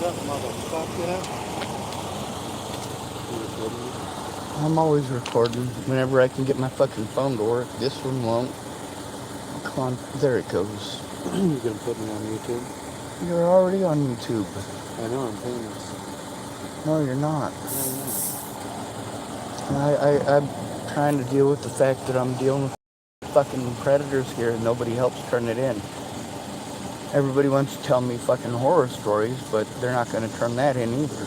up, motherfucker. You recording me? I'm always recording whenever I can get my fucking phone to work. This one won't. Come on, there it goes. You gonna put me on YouTube? You're already on YouTube. I know, I'm famous. No, you're not. No, I'm not. I'm trying to deal with the fact that I'm dealing with fucking predators here and nobody helps turn it in. Everybody wants to tell me fucking horror stories, but they're not going to turn that in either.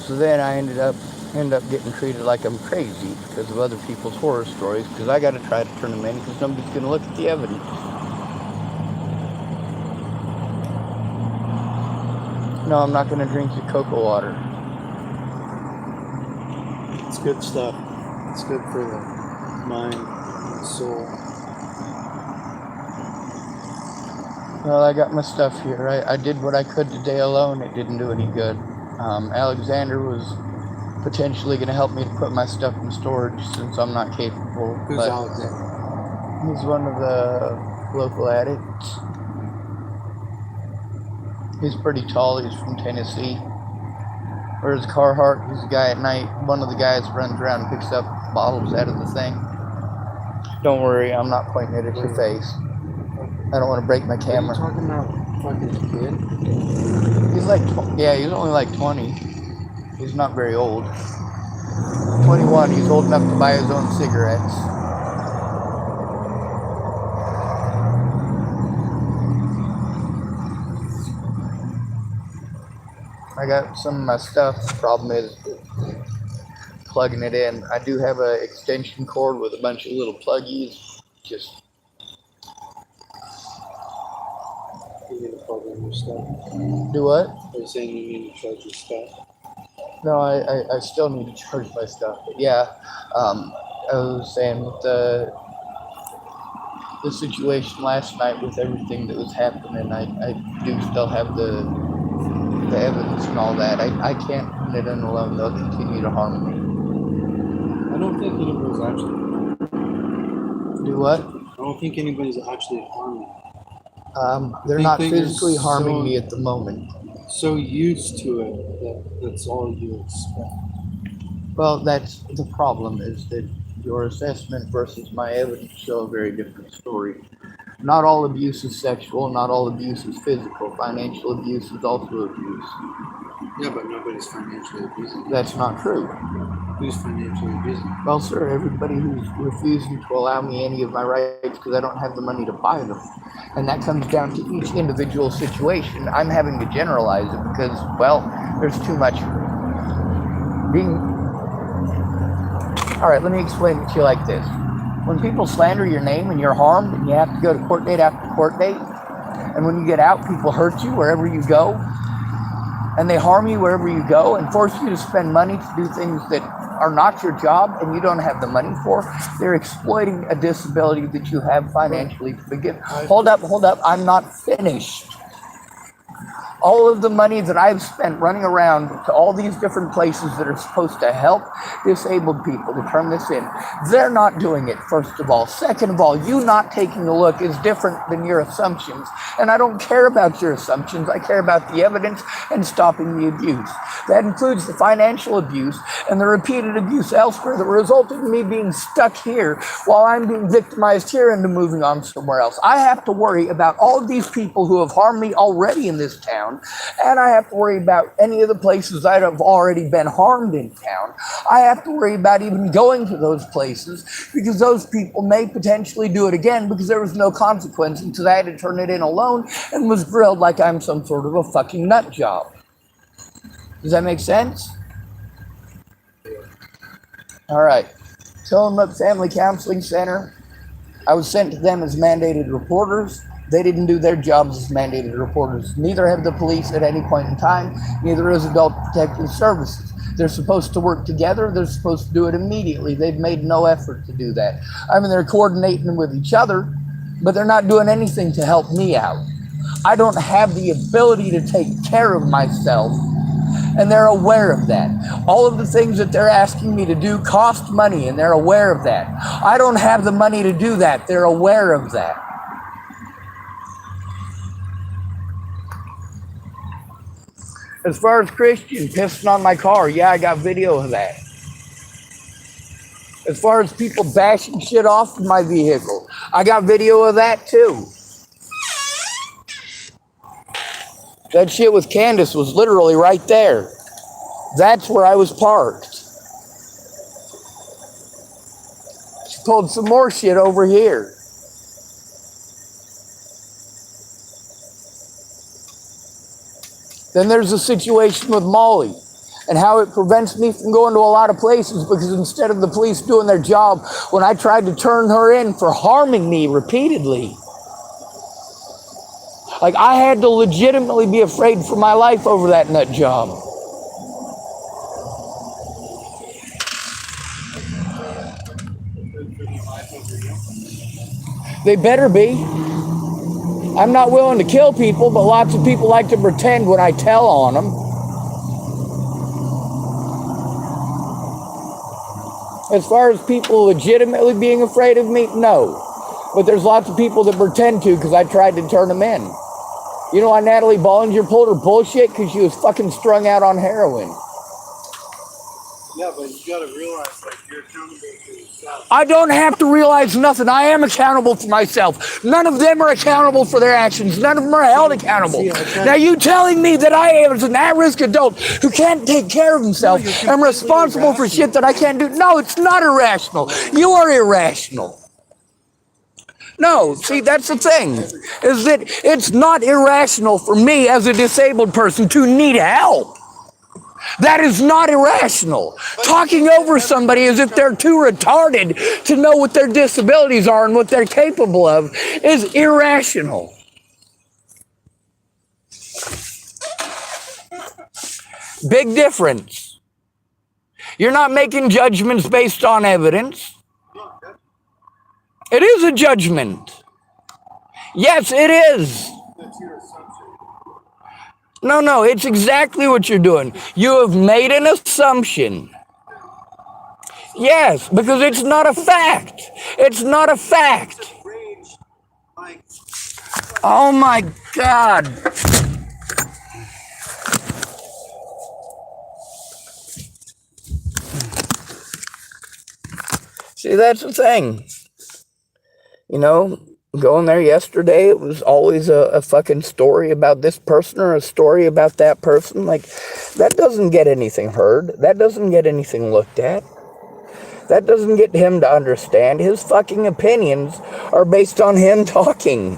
So then I end up getting treated like I'm crazy because of other people's horror stories, because I got to try to turn them in because nobody's going to look at the evidence. No, I'm not going to drink your cocoa water. It's good stuff. It's good for the mind and soul. Well, I got my stuff here. I did what I could today alone. It didn't do any good. Alexander was potentially going to help me to put my stuff in storage since I'm not capable. Who's Alexander? He's one of the local addicts. He's pretty tall. He's from Tennessee. Whereas Carhart, he's a guy at night. One of the guys runs around and picks up bottles out of the thing. Don't worry, I'm not pointing it at your face. I don't want to break my camera. Are you talking about fucking a kid? He's like, he's only like 20. He's not very old. 21, he's old enough to buy his own cigarettes. I got some of my stuff. The problem is plugging it in. I do have an extension cord with a bunch of little pluggies. Just You need to plug in your stuff. do what? Are you saying you need to charge your stuff? No, I still need to charge my stuff. But yeah, I was saying with the situation last night with everything that was happening, I do still have the evidence and all that. I can't put it in alone. They'll continue to harm me. I don't think anybody's actually. Do what? I don't think anybody's actually harming. They're not physically harming me at the moment. So used to it that that's all you expect. Well, that's the problem, is that your assessment versus my evidence show a very different story. Not all abuse is sexual, not all abuse is physical. Financial abuse is also abuse. Yeah, but nobody's financially abusing. That's not true. Who's financially abusing? Well, sir, everybody who's refusing to allow me any of my rights because I don't have the money to buy them. And that comes down to each individual situation. I'm having to generalize it because, well, there's too much being... All right, let me explain it to you like this. When people slander your name and you're harmed and you have to go to court date after court date, and when you get out, people hurt you wherever you go, and they harm you wherever you go and force you to spend money to do things that are not your job and you don't have the money for, they're exploiting a disability that you have financially to begin. Hold up, I'm not finished. All of the money that I've spent running around to all these different places that are supposed to help disabled people to turn this in, they're not doing it, first of all. Second of all, you not taking a look is different than your assumptions. And I don't care about your assumptions. I care about the evidence and stopping the abuse. That includes the financial abuse and the repeated abuse elsewhere that resulted in me being stuck here while I'm being victimized here into moving on somewhere else. I have to worry about all of these people who have harmed me already in this town. And I have to worry about any of the places that have already been harmed in town. I have to worry about even going to those places because those people may potentially do it again because there was no consequence until I had to turn it in alone and was grilled like I'm some sort of a fucking nut job. Does that make sense? All right. Tillamook Family Counseling Center. I was sent to them as mandated reporters. They didn't do their jobs as mandated reporters. Neither have the police at any point in time. Neither is Adult Protective Services. They're supposed to work together. They're supposed to do it immediately. They've made no effort to do that. I mean, they're coordinating with each other, but they're not doing anything to help me out. I don't have the ability to take care of myself, and they're aware of that. All of the things that they're asking me to do cost money, and they're aware of that. I don't have the money to do that. They're aware of that. As far as Christian pissing on my car, yeah, I got video of that. As far as people bashing shit off my vehicle, I got video of that too. That shit with Candace was literally right there. That's where I was parked. She pulled some more shit over here. Then there's a situation with Molly and how it prevents me from going to a lot of places because instead of the police doing their job, when I tried to turn her in for harming me repeatedly, like I had to legitimately be afraid for my life over that nut job. They better be. I'm not willing to kill people, but lots of people like to pretend when I tell on them. As far as people legitimately being afraid of me, no. But there's lots of people that pretend to because I tried to turn them in. You know why Natalie Bollinger pulled her bullshit? Because she was fucking strung out on heroin. Yeah, but you gotta realize, like, you're accountable for yourself. I don't have to realize nothing. I am accountable for myself. None of them are accountable for their actions. None of them are held accountable. Now you telling me that I am as an at-risk adult who can't take care of himself and responsible for shit that I can't do? No, it's not irrational. You are irrational. No, see, that's the thing, is that it's not irrational for me as a disabled person to need help. That is not irrational. Talking over somebody as if they're too retarded to know what their disabilities are and what they're capable of is irrational. Big difference. You're not making judgments based on evidence. It is a judgment. Yes, it is. That's your assumption. No, it's exactly what you're doing. You have made an assumption. Yes, because it's not a fact. It's not a fact. Oh my God. See, that's the thing. You know, going there yesterday, it was always a fucking story about this person or a story about that person. Like, that doesn't get anything heard. That doesn't get anything looked at. That doesn't get him to understand. His fucking opinions are based on him talking.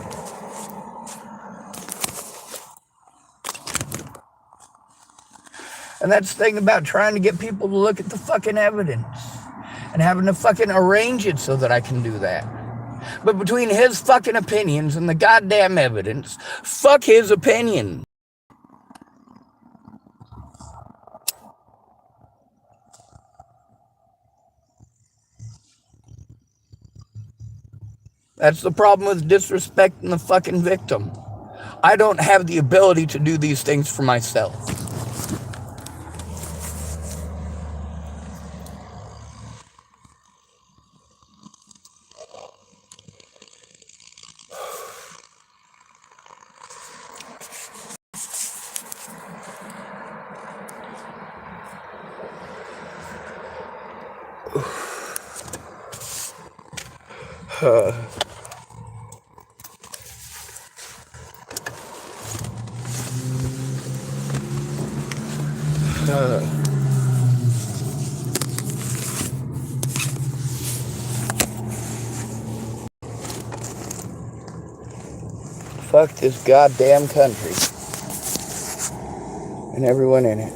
And that's the thing about trying to get people to look at the fucking evidence and having to fucking arrange it so that I can do that. But between his fucking opinions and the goddamn evidence, fuck his opinion. That's the problem with disrespecting the fucking victim. I don't have the ability to do these things for myself. Fuck this goddamn country and everyone in it.